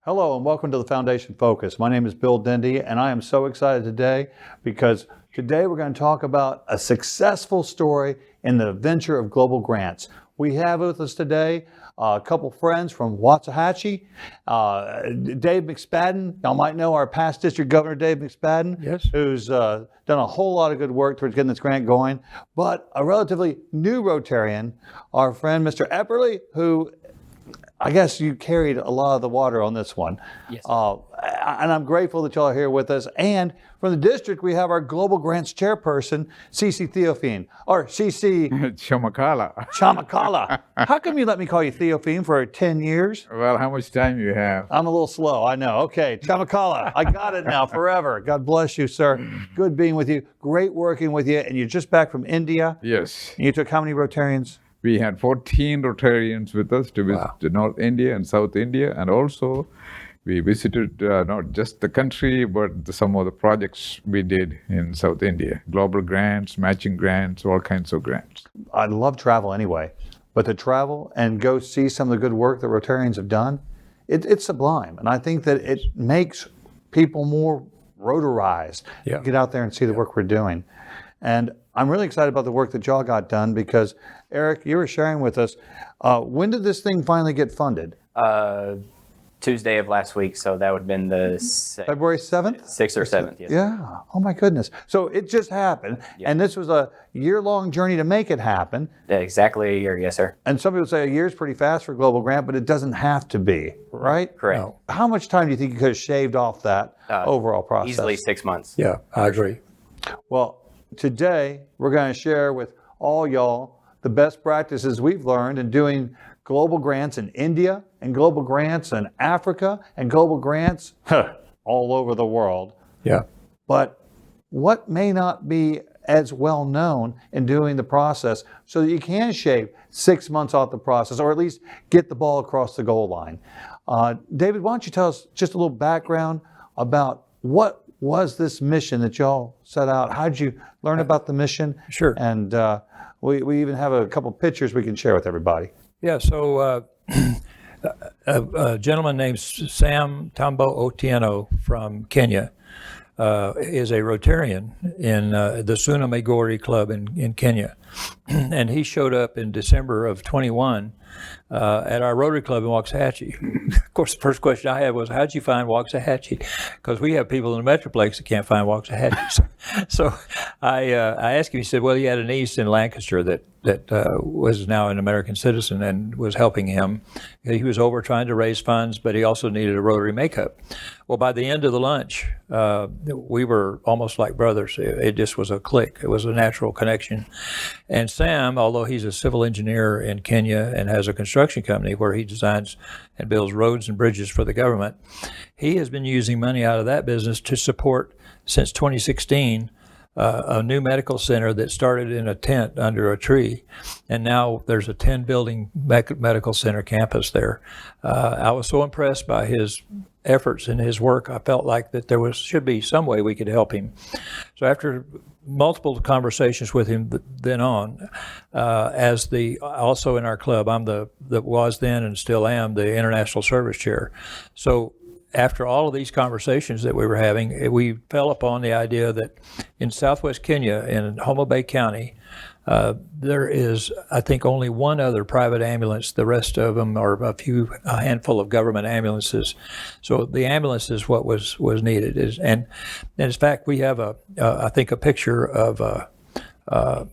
Hello and welcome to the Foundation Focus. My name is Bill Dendy and I am so excited today because today we're going to talk about a successful story in the venture of global grants. We have with us today a couple friends from Waxahachie. Dave McSpadden, y'all might know our past district governor, Dave McSpadden, yes, who's done a whole lot of good work towards getting this grant going, but a relatively new Rotarian, our friend Mr. Epperly, who I guess you carried a lot of the water on this one. Yes. And I'm grateful that y'all are here with us. And from the district, we have our Global Grants Chairperson, Cece Theophine, or Cece Chamakala. How come you let me call you Theophine for 10 years? Well, how much time you have? I'm a little slow, I know. Okay, Chamakala, I got it now forever. God bless you, sir. Good being with you. Great working with you. And you're just back from India. Yes. And you took how many Rotarians? We had 14 Rotarians with us to visit North India and South India, and also we visited not just the country, but some of the projects we did in South India. Global grants, matching grants, all kinds of grants. I love travel anyway, but to travel and go see some of the good work that Rotarians have done, it's sublime. And I think that it makes people more Rotarized. Yeah. Get out there and see the work we're doing. And I'm really excited about the work that y'all got done because, Eric, you were sharing with us, when did this thing finally get funded? Tuesday of last week, so that would have been the February 7th? 6th or 7th, yes. Yeah. Oh my goodness. So it just happened. Yeah. And this was a year-long journey to make it happen. Exactly a year, yes, sir. And some people say a year is pretty fast for a global grant, but it doesn't have to be, right? Correct. No. How much time do you think you could have shaved off that overall process? Easily 6 months. Yeah, I agree. Well, today we're going to share with all y'all the best practices we've learned in doing global grants in India and global grants in Africa and global grants all over the world. Yeah. But what may not be as well known in doing the process so that you can shave 6 months off the process or at least get the ball across the goal line. David, why don't you tell us just a little background about what was this mission that y'all set out? How did you learn about the mission? Sure. And we even have a couple pictures we can share with everybody. Yeah, so a gentleman named Sam Tambo Otieno from Kenya is a Rotarian in the Suna Migori Club in Kenya. And he showed up in December of 21 at our Rotary Club in Waxahachie. Of course, the first question I had was, how'd you find Waxahachie? Because we have people in the Metroplex that can't find Waxahachie. So I asked him, he said, well, he had a niece in Lancaster that was now an American citizen and was helping him. He was over trying to raise funds, but he also needed a Rotary makeup. Well, by the end of the lunch, we were almost like brothers. It just was a click. It was a natural connection. And Sam, although he's a civil engineer in Kenya and has a construction company where he designs and builds roads and bridges for the government, he has been using money out of that business to support, since 2016, a new medical center that started in a tent under a tree. And now there's a 10-building medical center campus there. I was so impressed by his efforts and his work, I felt like that there should be some way we could help him. So after multiple conversations with him then on, also in our club, I'm that was then and still am the International Service Chair. So after all of these conversations that we were having, we fell upon the idea that in southwest Kenya, in Homa Bay County, there is, I think, only one other private ambulance. The rest of them are a handful of government ambulances. So the ambulance is what was needed. And in fact, we have I think a picture of Well,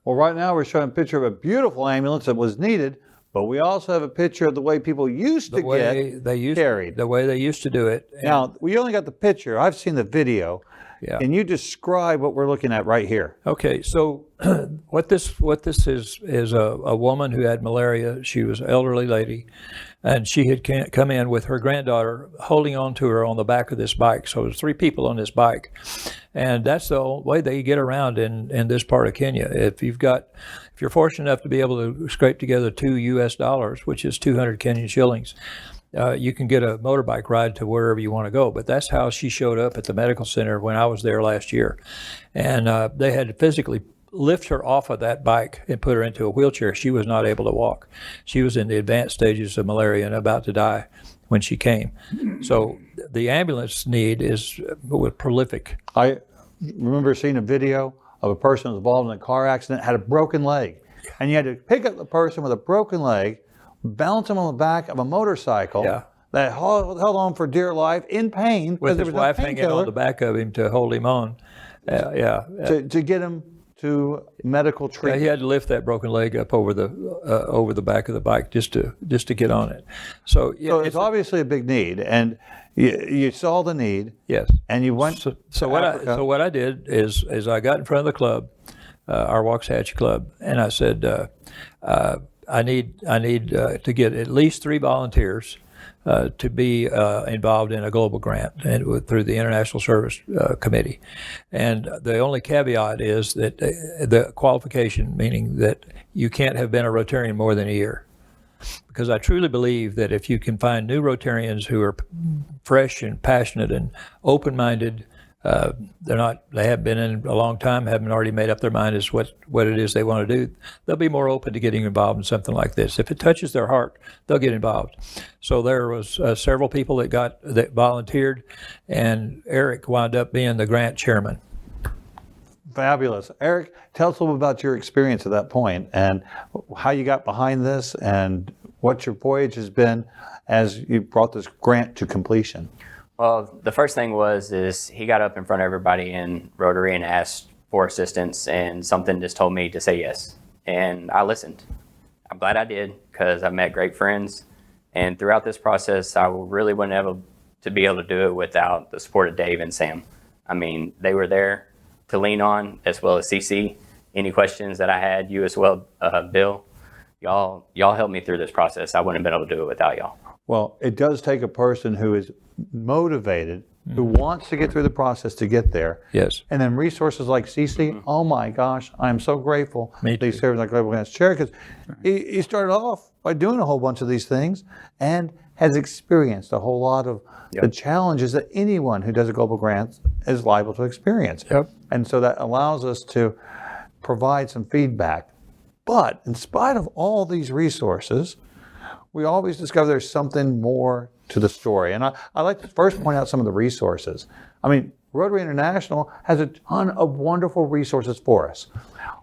right now we're showing a picture of a beautiful ambulance that was needed, but we also have a picture of the way people used to get carried. The way they used to do it. Now, we only got the picture. I've seen the video. Yeah. Can you describe what we're looking at right here? Okay, so what this is a woman who had malaria. She was an elderly lady, and she had come in with her granddaughter holding on to her on the back of this bike. So there's 3 people on this bike, and that's the way they get around in this part of Kenya. If you're fortunate enough to be able to scrape together $2 US, which is 200 Kenyan shillings, you can get a motorbike ride to wherever you want to go. But that's how she showed up at the medical center when I was there last year. And they had to physically lift her off of that bike and put her into a wheelchair. She was not able to walk. She was in the advanced stages of malaria and about to die. when she came. So the ambulance need was prolific. I remember seeing a video of a person who was involved in a car accident, had a broken leg. And you had to pick up the person with a broken leg, balance him on the back of a motorcycle Yeah. that held on for dear life in pain because With there his was wife no hanging on painkiller the back of him to hold him on. to get him to medical Yeah, treatment. he had to lift that broken leg up over the back of the bike just to get on it. So yeah, So it's obviously a big need, and you saw the need, yes. and you went So to what Africa. I did is I got in front of the club, our Waxahachie club, and I said, I need to get at least 3 volunteers to be involved in a global grant and through the International Service Committee. And the only caveat is that the qualification, meaning that you can't have been a Rotarian more than a year. Because I truly believe that if you can find new Rotarians who are fresh and passionate and open-minded, they haven't been in a long time, haven't already made up their mind as what it is they want to do, they'll be more open to getting involved in something like this. If it touches their heart, they'll get involved. So there was several people that volunteered, and Eric wound up being the grant chairman. Fabulous. Eric, tell us a little about your experience at that point and how you got behind this and what your voyage has been as you brought this grant to completion. Well, the first thing is he got up in front of everybody in Rotary and asked for assistance, and something just told me to say yes. And I listened. I'm glad I did, because I've met great friends. And throughout this process, I really wasn't able to be able to do it without the support of Dave and Sam. I mean, they were there to lean on, as well as CC. Any questions that I had, you as well, Bill, y'all helped me through this process. I wouldn't have been able to do it without y'all. Well, it does take a person who is motivated, who wants to get through the process to get there. Yes. And then resources like CC, oh my gosh, I'm so grateful Me that he too. serves on Global Grants Chair, because he started off by doing a whole bunch of these things and has experienced a whole lot of the challenges that anyone who does a Global Grant is liable to experience. Yep. And so that allows us to provide some feedback. But in spite of all these resources, we always discover there's something more to the story. And I like to first point out some of the resources. I mean, Rotary International has a ton of wonderful resources for us.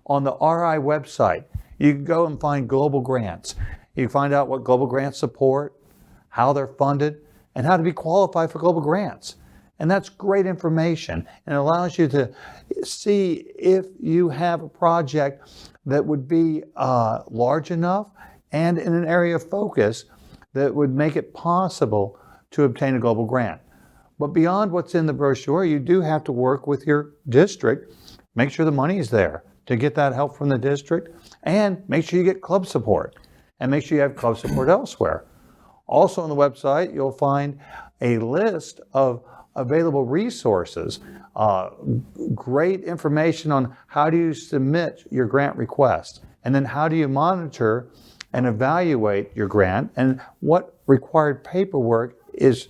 On the RI website, you can go and find global grants. You can find out what global grants support, how they're funded, and how to be qualified for global grants. And that's great information, and it allows you to see if you have a project that would be large enough and in an area of focus that would make it possible to obtain a global grant. But beyond what's in the brochure, you do have to work with your district, make sure the money is there to get that help from the district, and make sure you get club support, and make sure you have club support elsewhere. Also on the website, you'll find a list of available resources, great information on how do you submit your grant request, and then how do you monitor and evaluate your grant, and what required paperwork is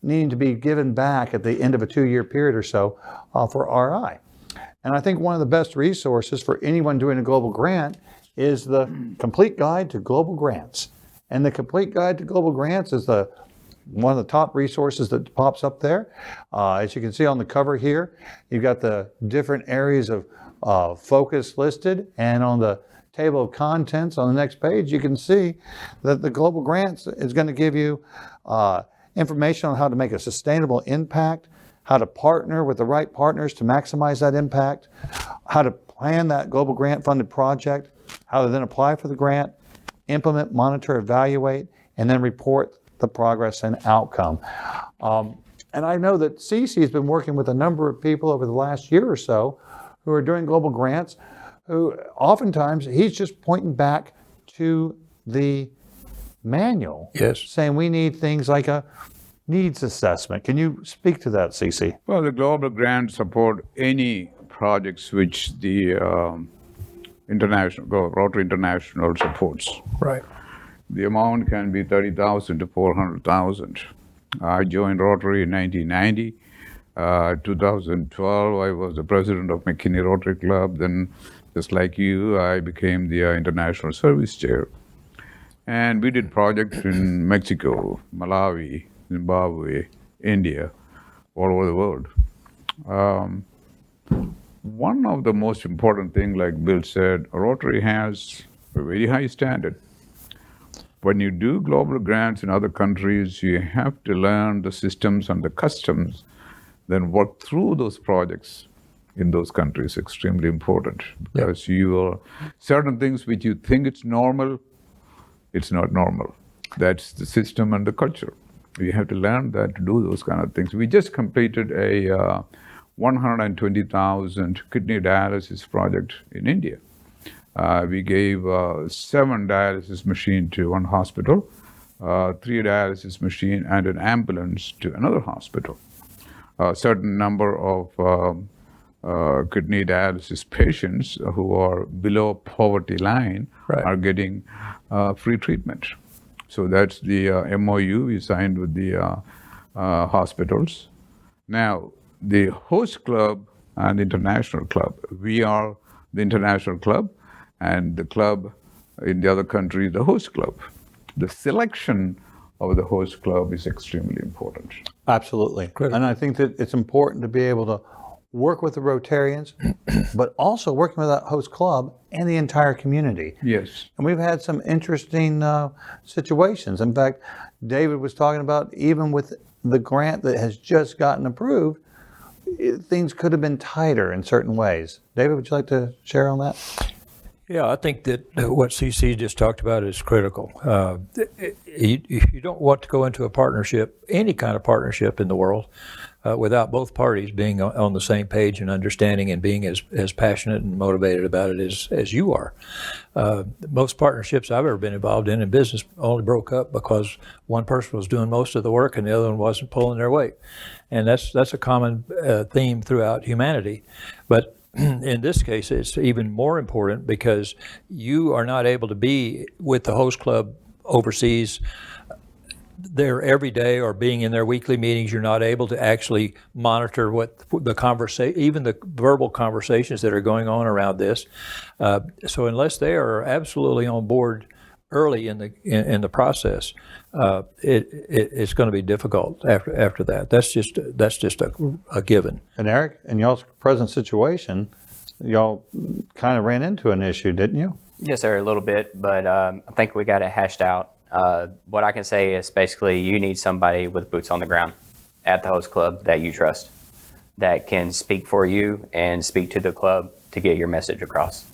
needing to be given back at the end of a 2-year period or so for RI. And I think one of the best resources for anyone doing a global grant is the Complete Guide to Global Grants. And the Complete Guide to Global Grants is one of the top resources that pops up there. As you can see on the cover here, you've got the different areas of focus listed, and on the table of contents on the next page, you can see that the Global Grants is going to give you information on how to make a sustainable impact, how to partner with the right partners to maximize that impact, how to plan that global grant funded project, how to then apply for the grant, implement, monitor, evaluate, and then report the progress and outcome. And I know that CC has been working with a number of people over the last year or so who are doing global grants, who oftentimes he's just pointing back to the manual, Yes. saying we need things like a needs assessment. Can you speak to that, CC? Well, the global grants support any projects which the Rotary International supports. Right. The amount can be $30,000 to $400,000. I joined Rotary in 1990. 2012, I was the president of McKinney Rotary Club. Then, just like you, I became the International Service Chair. And we did projects in Mexico, Malawi, Zimbabwe, India, all over the world. One of the most important things, like Bill said, Rotary has a very high standard. When you do global grants in other countries, you have to learn the systems and the customs, then work through those projects in those countries. Extremely important, because you will, certain things which you think it's normal, it's not normal. That's the system and the culture. You have to learn that to do those kind of things. We just completed a 120,000 kidney dialysis project in India. We gave 7 dialysis machines to one hospital, 3 dialysis machines, and an ambulance to another hospital. A certain number of kidney dialysis patients who are below poverty line are getting free treatment. So that's the MOU we signed with the hospitals. Now, the host club and international club, we are the international club, and the club in the other country, the host club. The selection of the host club is extremely important. Absolutely. Critical. And I think that it's important to be able to work with the Rotarians, but also working with that host club and the entire community. Yes. And we've had some interesting situations. In fact, David was talking about even with the grant that has just gotten approved, things could have been tighter in certain ways. David, would you like to share on that? Yeah, I think that what CC just talked about is critical. You don't want to go into a partnership, any kind of partnership in the world, without both parties being on the same page and understanding and being as passionate and motivated about it as you are. Most partnerships I've ever been involved in business only broke up because one person was doing most of the work and the other one wasn't pulling their weight. And that's a common theme throughout humanity. But in this case, it's even more important because you are not able to be with the host club overseas there every day or being in their weekly meetings. You're not able to actually monitor what the conversation, even the verbal conversations that are going on around this. So unless they are absolutely on board early in the process, it's going to be difficult after that. That's just a given. And Eric, in y'all's present situation, y'all kind of ran into an issue, didn't you? Yes, sir, a little bit, but I think we got it hashed out. What I can say is basically you need somebody with boots on the ground at the host club that you trust, that can speak for you and speak to the club to get your message across.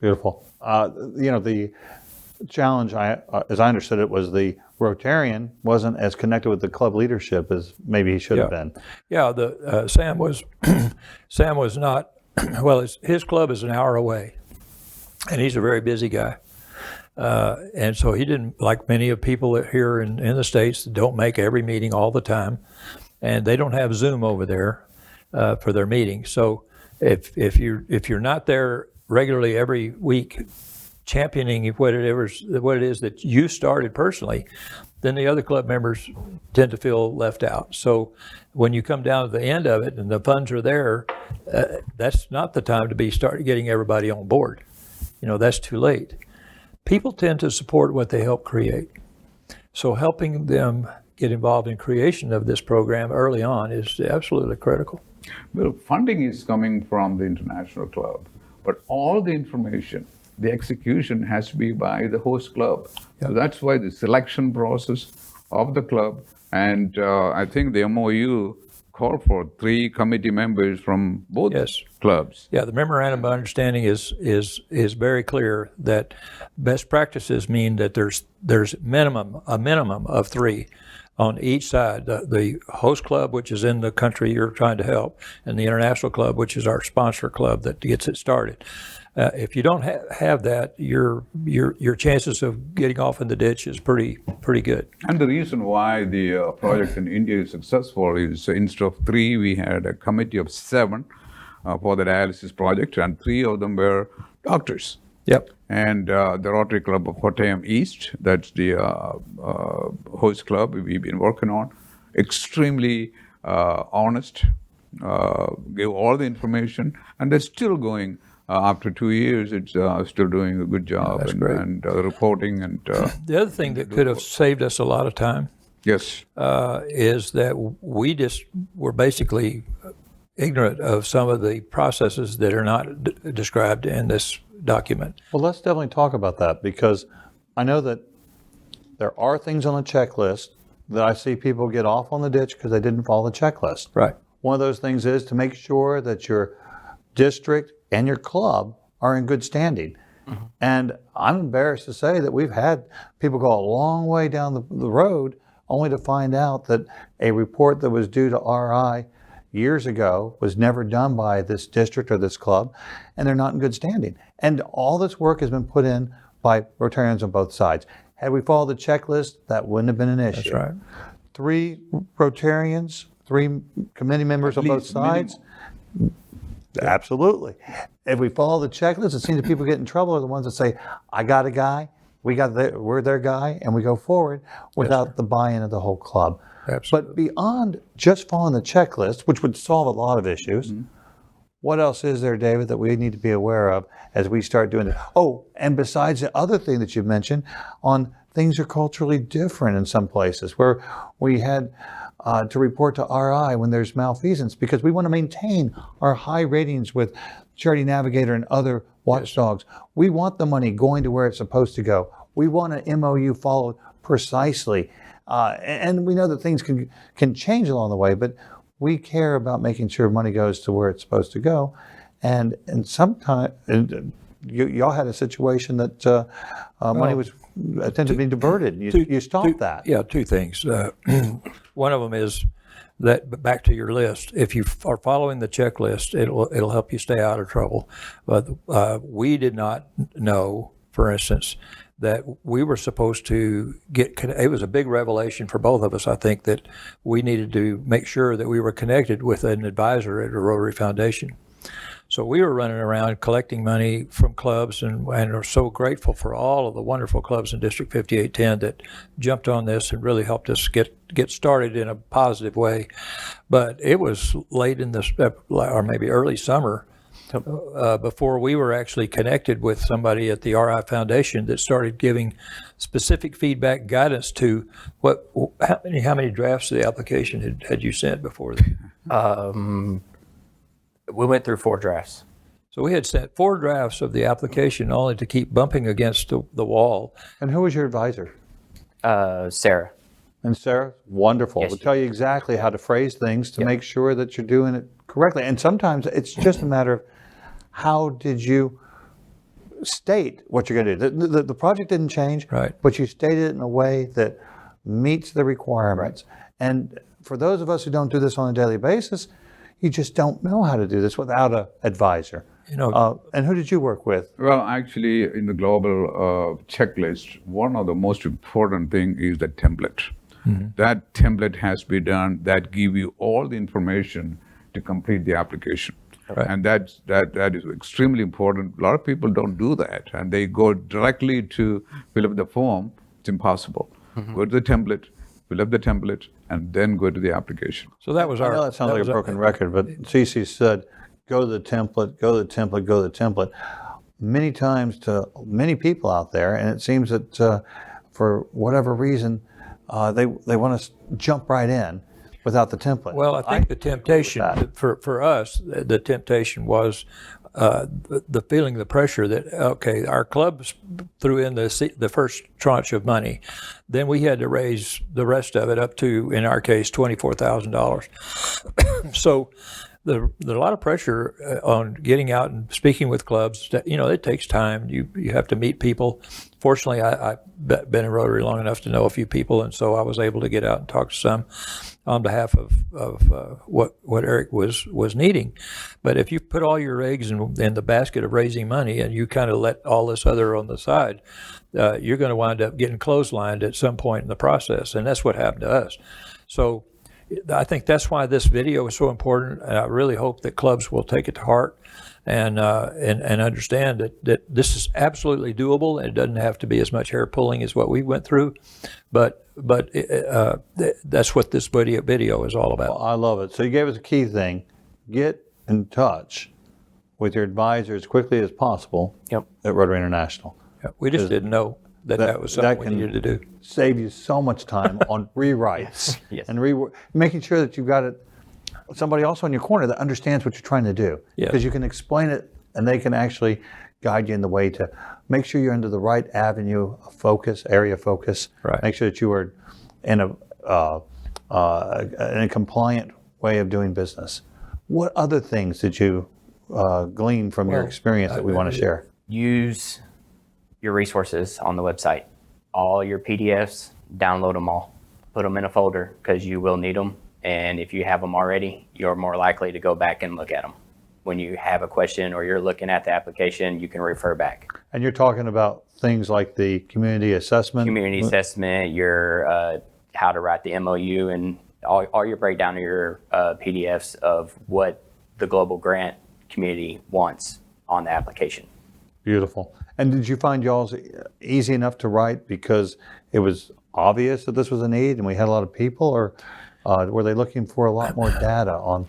Beautiful. The challenge, as I understood it, was the Rotarian wasn't as connected with the club leadership as maybe he should have been. Yeah, Sam was not. Well, his club is an hour away, and he's a very busy guy. And so he didn't, like many of people here in the States, don't make every meeting all the time, and they don't have Zoom over there for their meetings. So if you're not there regularly every week championing what it is that you started personally, then the other club members tend to feel left out. So when you come down to the end of it and the funds are there, that's not the time to start getting everybody on board. That's too late. People tend to support what they help create. So helping them get involved in creation of this program early on is absolutely critical. Well, funding is coming from the international club, but all the information, the execution has to be by the host club. Yep. So that's why the selection process of the club, and I think the MOU called for 3 committee members from both clubs. Yeah, the memorandum of understanding is very clear that best practices mean that there's a minimum of 3 on each side. The host club, which is in the country you're trying to help, and the international club, which is our sponsor club that gets it started. If you don't have that, your chances of getting off in the ditch is pretty good. And the reason why the project in India is successful is instead of 3, we had a committee of 7 for the dialysis project, and 3 of them were doctors. Yep. And the Rotary Club of Kottayam East, that's the host club we've been working on, extremely honest, gave all the information, and they're still going after 2 years, it's still doing a good job that's great. and reporting and The other thing that could have saved us a lot of time yes. is that we just were basically ignorant of some of the processes that are not described in this document. Well, let's definitely talk about that, because I know that there are things on the checklist that I see people get off on the ditch because they didn't follow the checklist. Right. One of those things is to make sure that your district and your club are in good standing. And I'm embarrassed to say that we've had people go a long way down the road only to find out that a report that was due to RI years ago was never done by this district or this club, and they're not in good standing. And all this work has been put in by Rotarians on both sides. Had we followed the checklist, that wouldn't have been an issue. That's right. 3 Rotarians, 3 committee members on both least sides. Absolutely. If we follow the checklist, it seems that people get in trouble are the ones that say, I got a guy, we're their guy, and we go forward without the buy-in of the whole club. Absolutely. But beyond just following the checklist, which would solve a lot of issues, what else is there, David, that we need to be aware of as we start doing it? Oh, and besides the other thing that you've mentioned, on things are culturally different in some places where we had to report to RI when there's malfeasance, because we want to maintain our high ratings with Charity Navigator and other watchdogs. We want the money going to where it's supposed to go. We want an MOU followed precisely. And we know that things can change along the way, but we care about making sure money goes to where it's supposed to go. And sometimes y'all had a situation that money was attempted to be diverted. You stopped that. Yeah, 2 things. One of them is that, back to your list, if you are following the checklist, it'll help you stay out of trouble. But we did not know, for instance, that we were supposed to it was a big revelation for both of us, I think, that we needed to make sure that we were connected with an advisor at a Rotary Foundation. So we were running around collecting money from clubs and are so grateful for all of the wonderful clubs in District 5810 that jumped on this and really helped us get started in a positive way. But it was late in the, or maybe early summer, before we were actually connected with somebody at the RI Foundation that started giving specific feedback, guidance to how many drafts of the application had you sent before? We went through 4 drafts. So we had sent 4 drafts of the application only to keep bumping against the wall. And who was your advisor? Sarah. And Sarah, wonderful. Yes, We'll tell you exactly how to phrase things to make sure that you're doing it correctly. And sometimes it's just a matter of how did you state what you're going to do. The project didn't change, Right. but you stated it in a way that meets the requirements. And for those of us who don't do this on a daily basis, you just don't know how to do this without an advisor. And who did you work with? Well, actually, in the global checklist, one of the most important thing is the template. That template has to be done that give you all the information to complete the application. Right. And that is extremely important. A lot of people don't do that, and they go directly to fill up the form. It's impossible. Go to the template, fill up the template, and then go to the application. So that was I our. know that sounds like a broken record, but Cece said, go to the template, go to the template, go to the template. Many times to many people out there, and it seems that for whatever reason, they want to jump right in without the template. Well, I think the temptation for us, the temptation was the feeling, the pressure that, okay, our clubs threw in the first tranche of money. Then we had to raise the rest of it up to, in our case, $24,000. So there's a lot of pressure on getting out and speaking with clubs. It takes time. You have to meet people. Fortunately, I've been in Rotary long enough to know a few people, and so I was able to get out and talk to some on behalf of what Eric was needing. But if you put all your eggs in the basket of raising money and you kind of let all this other on the side, you're going to wind up getting clotheslined at some point in the process, and that's what happened to us. So I think that's why this video is so important, and I really hope that clubs will take it to heart and understand that this is absolutely doable, and it doesn't have to be as much hair pulling as what we went through, but that's what this video is all about. I love it. So you gave us a key thing: get in touch with your advisor as quickly as possible Yep. at Rotary International. Yeah, we just didn't know that was something we can needed to do. save you so much time on rewrites Yes. and making sure that you've got somebody also in your corner that understands what you're trying to do. Yes. Because you can explain it and they can actually guide you in the way to make sure you're into the right avenue of focus, area of focus. Right. Make sure that you are in a compliant way of doing business. What other things did you glean from your experience that we want to share? Use your resources on the website. All your PDFs, download them all. Put them in a folder because you will need them. And if you have them already, you're more likely to go back and look at them. When you have a question or you're looking at the application, you can refer back. And you're talking about things like the community assessment? Community assessment, your how to write the MOU, and all your breakdown of your PDFs of what the global grant community wants on the application. Beautiful. And did you find y'all's easy enough to write because it was obvious that this was a need and we had a lot of people, or were they looking for a lot more data on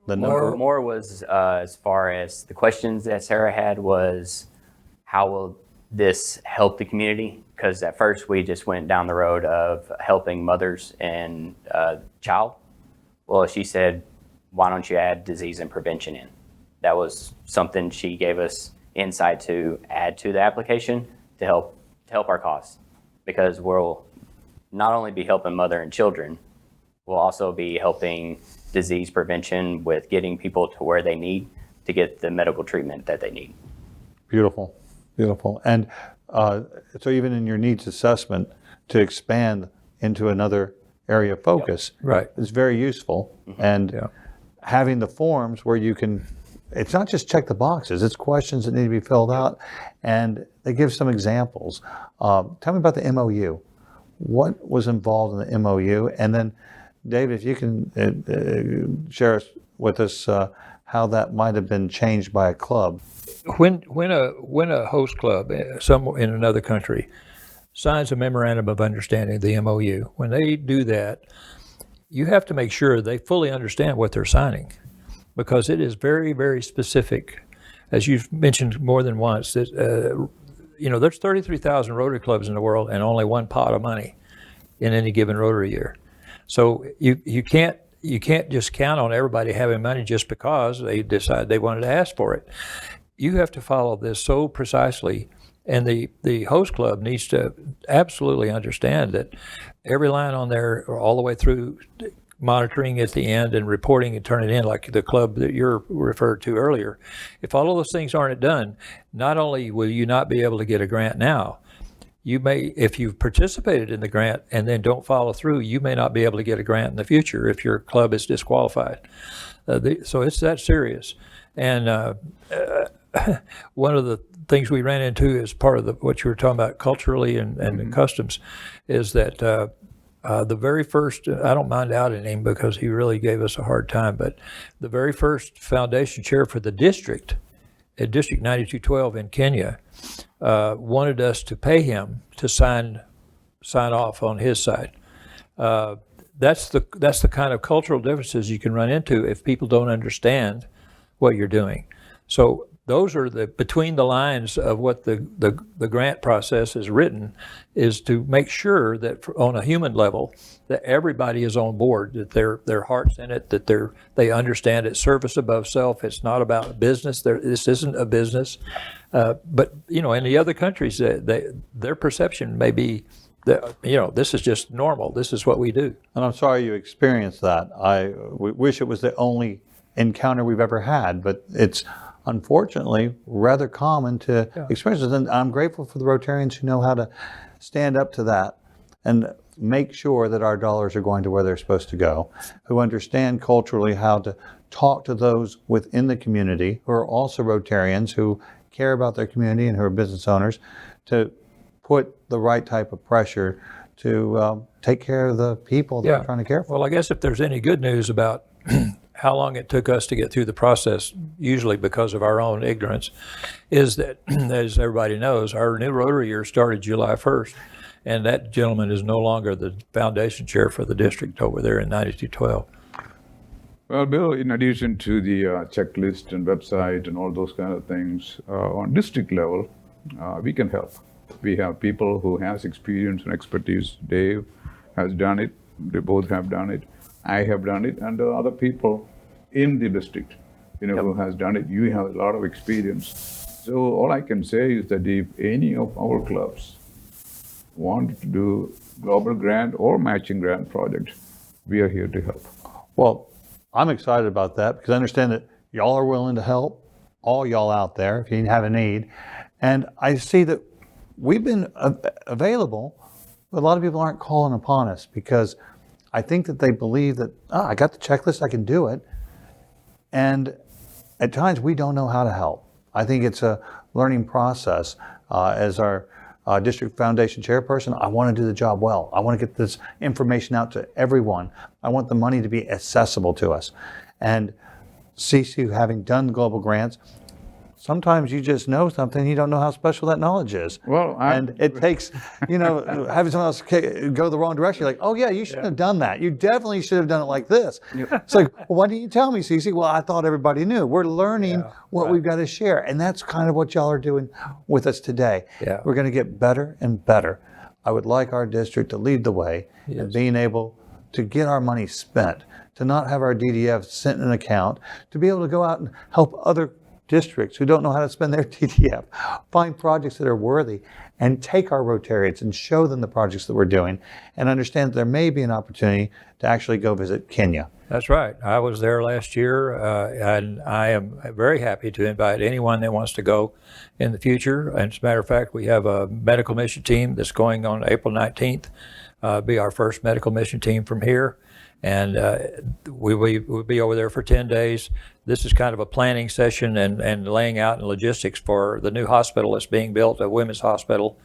the number? More was as far as the questions that Sarah had was, how will this help the community? Because at first we just went down the road of helping mothers and child. Well, she said, why don't you add disease and prevention in? That was something she gave us insight to add to the application to help our cause, because we'll not only be helping mother and children, we'll also be helping disease prevention with getting people to where they need to get the medical treatment that they need. Beautiful, beautiful. And so even in your needs assessment, to expand into another area of focus Right. is very useful. And having the forms where you can, it's not just check the boxes, it's questions that need to be filled out, and they give some examples. Tell me about the MOU. What was involved in the MOU? And then, David, if you can share with us how that might have been changed by a club. When a host club somewhere in another country signs a memorandum of understanding, the MOU, when they do that, you have to make sure they fully understand what they're signing, because it is very, very specific. As you've mentioned more than once, that there's 33,000 Rotary clubs in the world and only one pot of money in any given Rotary year. So you can't just count on everybody having money just because they decide they wanted to ask for it. You have to follow this so precisely, and the host club needs to absolutely understand that every line on there, all the way through monitoring at the end and reporting and turning it in, like the club that you're referred to earlier. If all of those things aren't done, not only will you not be able to get a grant now, you may, if you've participated in the grant and then don't follow through, you may not be able to get a grant in the future if your club is disqualified. So it's that serious. And one of the things we ran into as part of what you were talking about culturally and the customs is that the very first, I don't mind outing him because he really gave us a hard time, but the very first foundation chair for the district at District 9212 in Kenya wanted us to pay him to sign off on his side. That's the kind of cultural differences you can run into if people don't understand what you're doing. So those are the between the lines of what the grant process is written, is to make sure that on a human level that everybody is on board, that their heart's in it, that they understand it's service above self. It's not about business. This isn't a business. But in the other countries, their perception may be that this is just normal. This is what we do. And I'm sorry you experienced that. We wish it was the only encounter we've ever had, but it's unfortunately rather common to experience it. And I'm grateful for the Rotarians who know how to stand up to that and make sure that our dollars are going to where they're supposed to go, who understand culturally how to talk to those within the community who are also Rotarians, who care about their community and who are business owners, to put the right type of pressure to take care of the people that we're trying to care for. Well, I guess if there's any good news about how long it took us to get through the process, usually because of our own ignorance, is that, as everybody knows, our new Rotary year started July 1st, and that gentleman is no longer the foundation chair for the district over there in 9212. Well, Bill, in addition to the checklist and website and all those kind of things, on district level, we can help. We have people who has experience and expertise. Dave has done it. They both have done it. I have done it, and other people in the district, who has done it. You have a lot of experience. So all I can say is that if any of our clubs want to do global grant or matching grant project, we are here to help. Well, I'm excited about that because I understand that y'all are willing to help, all y'all out there, if you have a need. And I see that we've been available, but a lot of people aren't calling upon us because I think that they believe that, I got the checklist, I can do it. And at times we don't know how to help. I think it's a learning process. As our district foundation chairperson, I want to do the job well. I want to get this information out to everyone. I want the money to be accessible to us. And CC, having done global grants, sometimes you just know something, you don't know how special that knowledge is. Well, and it takes, having someone else go the wrong direction. You're like, oh yeah, you shouldn't have done that. You definitely should have done it like this. It's like, well, why didn't you tell me, Cece? Well, I thought everybody knew. We're learning what we've got to share. And that's kind of what y'all are doing with us today. Yeah. We're going to get better and better. I would like our district to lead the way in being able to get our money spent, to not have our DDF sent in an account, to be able to go out and help other districts who don't know how to spend their TDF, find projects that are worthy, and take our Rotarians and show them the projects that we're doing, and understand that there may be an opportunity to actually go visit Kenya. That's right. I was there last year, and I am very happy to invite anyone that wants to go in the future. And as a matter of fact, we have a medical mission team that's going on April 19th, be our first medical mission team from here. And we'll be over there for 10 days. This is kind of a planning session and laying out in logistics for the new hospital that's being built, a women's hospital.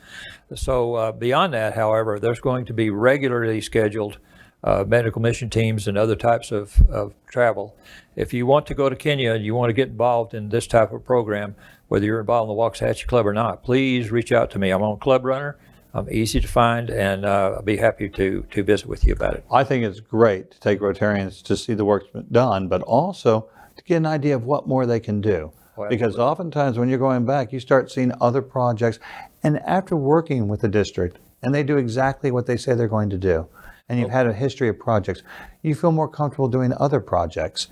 So beyond that, however, there's going to be regularly scheduled medical mission teams and other types of travel. If you want to go to Kenya and you want to get involved in this type of program, whether you're involved in the Waxahachie Club or not, please reach out to me. I'm on Club Runner. I'm easy to find, and I'll be happy to visit with you about it. I think it's great to take Rotarians to see the work's been done, but also to get an idea of what more they can do. Well, because oftentimes when you're going back, you start seeing other projects, and after working with the district, and they do exactly what they say they're going to do, and you've had a history of projects, you feel more comfortable doing other projects,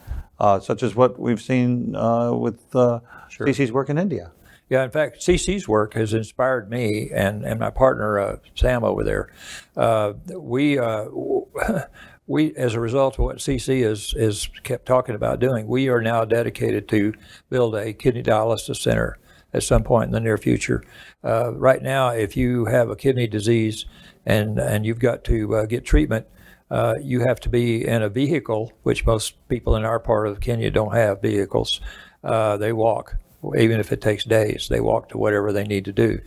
such as what we've seen with CC's work in India. Yeah, in fact, CC's work has inspired me and my partner, Sam over there. We, as a result of what CC is kept talking about doing, we are now dedicated to build a kidney dialysis center at some point in the near future. Right now, if you have a kidney disease and you've got to get treatment, you have to be in a vehicle, which most people in our part of Kenya don't have vehicles. They walk. Even if it takes days, they walk to whatever they need to do.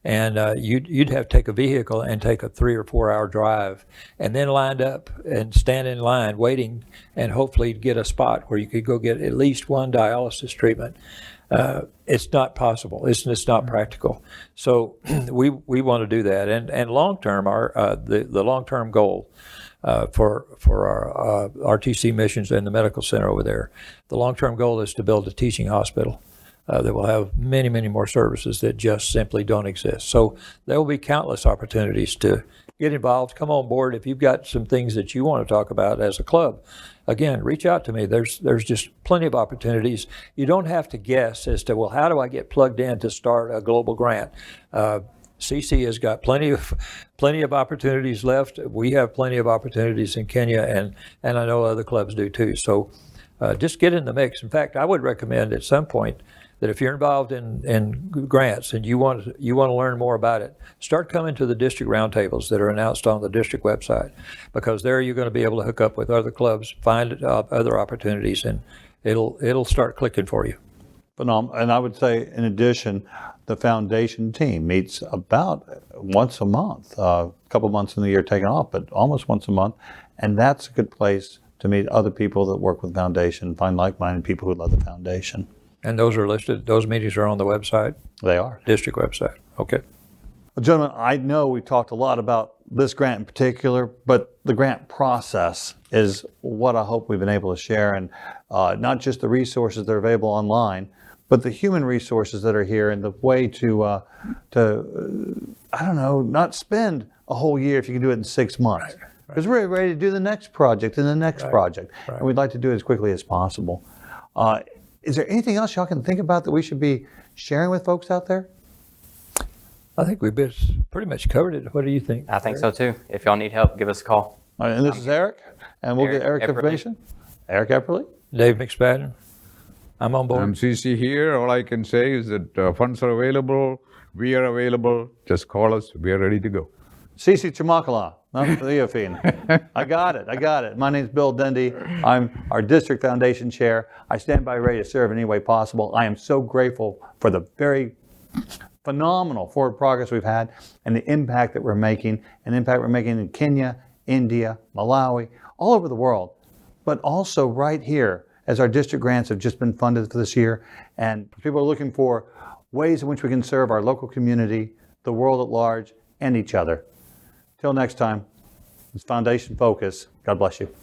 And you'd have to take a vehicle and take a 3 or 4 hour drive and then lined up and stand in line waiting and hopefully get a spot where you could go get at least one dialysis treatment. It's not possible. It's not practical. So we want to do that. And long term, the long term goal for our RTC missions and the medical center over there, the long term goal is to build a teaching hospital. That will have many, many more services that just simply don't exist. So there will be countless opportunities to get involved, come on board. If you've got some things that you want to talk about as a club, again, reach out to me. There's just plenty of opportunities. You don't have to guess as to, well, how do I get plugged in to start a global grant? CC has got plenty of opportunities left. We have plenty of opportunities in Kenya, and I know other clubs do too. So just get in the mix. In fact, I would recommend at some point that if you're involved in grants and you want to learn more about it, start coming to the district roundtables that are announced on the district website, because there you're going to be able to hook up with other clubs, find other opportunities, and it'll start clicking for you. Phenomenal. And I would say, in addition, the foundation team meets about once a month, a couple months in the year taken off, but almost once a month, and that's a good place to meet other people that work with foundation, find like-minded people who love the foundation. And those are listed, those meetings are on the website? They are. District website, okay. Well, gentlemen, I know we've talked a lot about this grant in particular, but the grant process is what I hope we've been able to share, and not just the resources that are available online, but the human resources that are here and the way to I don't know, not spend a whole year if you can do it in 6 months. Because we're ready to do the next project and the next project, and we'd like to do it as quickly as possible. Is there anything else y'all can think about that we should be sharing with folks out there? I think we've pretty much covered it. What do you think? I think so too. If y'all need help, give us a call. All right, and this is Eric, and we'll get Eric Eric's Epperly. information. Eric Epperly. Dave McSpadden. I'm on board. I'm CC here. All I can say is that funds are available. We are available. Just call us. We are ready to go. Cece Chamakala, not Theophine. I got it. My name is Bill Dendy. I'm our district foundation chair. I stand by ready to serve in any way possible. I am so grateful for the very phenomenal forward progress we've had and the impact that we're making, an impact we're making in Kenya, India, Malawi, all over the world, but also right here as our district grants have just been funded for this year, and people are looking for ways in which we can serve our local community, the world at large, and each other. Till next time, it's Foundation Focus. God bless you.